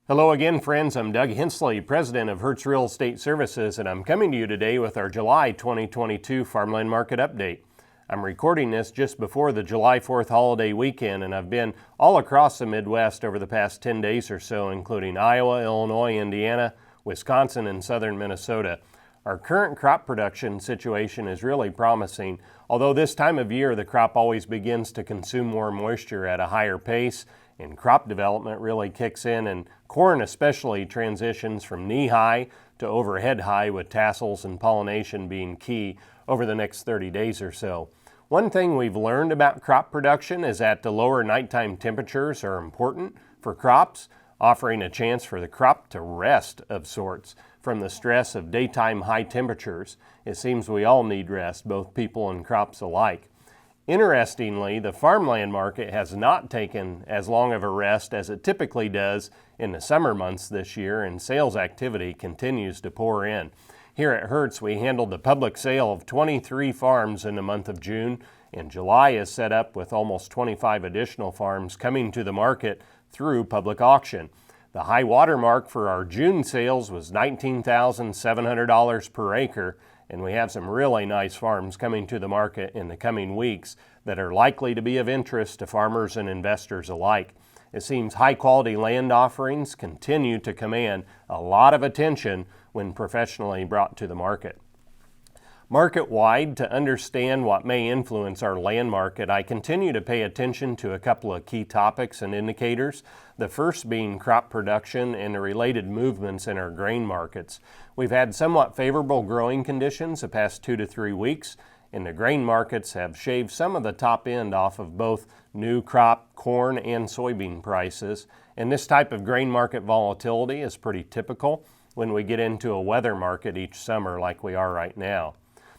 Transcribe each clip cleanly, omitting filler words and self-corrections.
Hello again, friends. I'm Doug Hensley, president of Hertz Real Estate Services, and I'm coming to you today with our July 2022 Farmland Market Update. I'm recording this just before the July 4th holiday weekend, and I've been all across the Midwest over the past 10 days or so, including Iowa, Illinois, Indiana, Wisconsin, and southern Minnesota. Our current crop production situation is really promising, although this time of year the crop always begins to consume more moisture at a higher pace, and crop development really kicks in, and corn especially transitions from knee-high to overhead high, with tassels and pollination being key over the next 30 days or so. One thing we've learned about crop production is that the lower nighttime temperatures are important for crops, offering a chance for the crop to rest of sorts from the stress of daytime high temperatures. It seems we all need rest, both people and crops alike. Interestingly, the farmland market has not taken as long of a rest as it typically does in the summer months this year, and sales activity continues to pour in. Here at Hertz, we handled the public sale of 23 farms in the month of June, and July is set up with almost 25 additional farms coming to the market through public auction. The high water mark for our June sales was $19,700 per acre, and we have some really nice farms coming to the market in the coming weeks that are likely to be of interest to farmers and investors alike. It seems high-quality land offerings continue to command a lot of attention when professionally brought to the market. Market-wide, to understand what may influence our land market, I continue to pay attention to a couple of key topics and indicators, the first being crop production and the related movements in our grain markets. We've had somewhat favorable growing conditions the past 2 to 3 weeks, and the grain markets have shaved some of the top end off of both new crop corn and soybean prices, and this type of grain market volatility is pretty typical when we get into a weather market each summer like we are right now.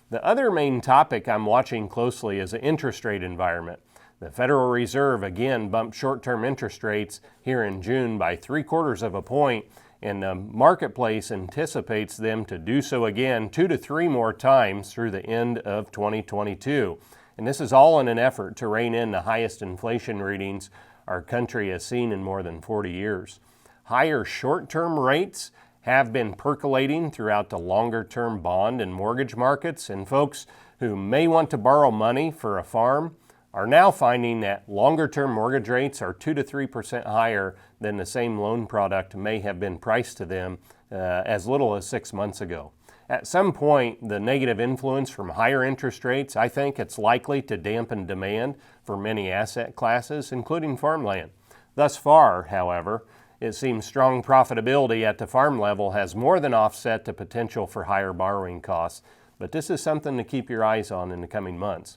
The other main topic I'm watching closely is the interest rate environment. The Federal Reserve again bumped short-term interest rates here in June by 3/4 of a point, and the marketplace anticipates them to do so again 2 to 3 more times through the end of 2022. And this is all in an effort to rein in the highest inflation readings our country has seen in more than 40 years. Higher short-term rates have been percolating throughout the longer-term bond and mortgage markets, and folks who may want to borrow money for a farm are now finding that longer-term mortgage rates are 2 to 3% higher than the same loan product may have been priced to them as little as 6 months ago. At some point, the negative influence from higher interest rates, I think it's likely to dampen demand for many asset classes, including farmland. Thus far, however, it seems strong profitability at the farm level has more than offset the potential for higher borrowing costs, but this is something to keep your eyes on in the coming months.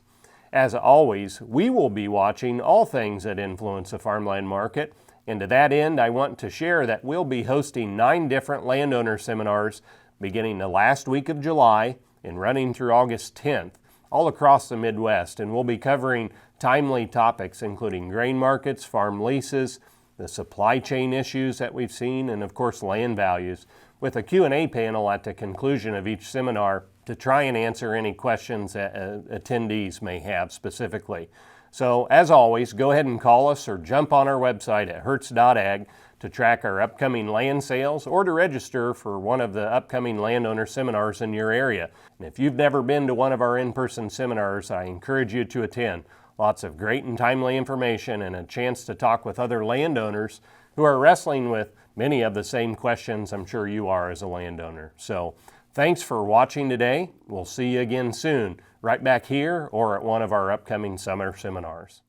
As always, we will be watching all things that influence the farmland market, and to that end, I want to share that we'll be hosting 9 different landowner seminars beginning the last week of July and running through August 10th, all across the Midwest, and we'll be covering timely topics including grain markets, farm leases, the supply chain issues that we've seen, and of course land values, with a Q&A panel at the conclusion of each seminar to try and answer any questions that attendees may have specifically. So as always, go ahead and call us or jump on our website at hertz.ag to track our upcoming land sales or to register for one of the upcoming landowner seminars in your area. And if you've never been to one of our in-person seminars, I encourage you to attend. Lots of great and timely information and a chance to talk with other landowners who are wrestling with many of the same questions I'm sure you are as a landowner. So thanks for watching today. We'll see you again soon, right back here or at one of our upcoming summer seminars.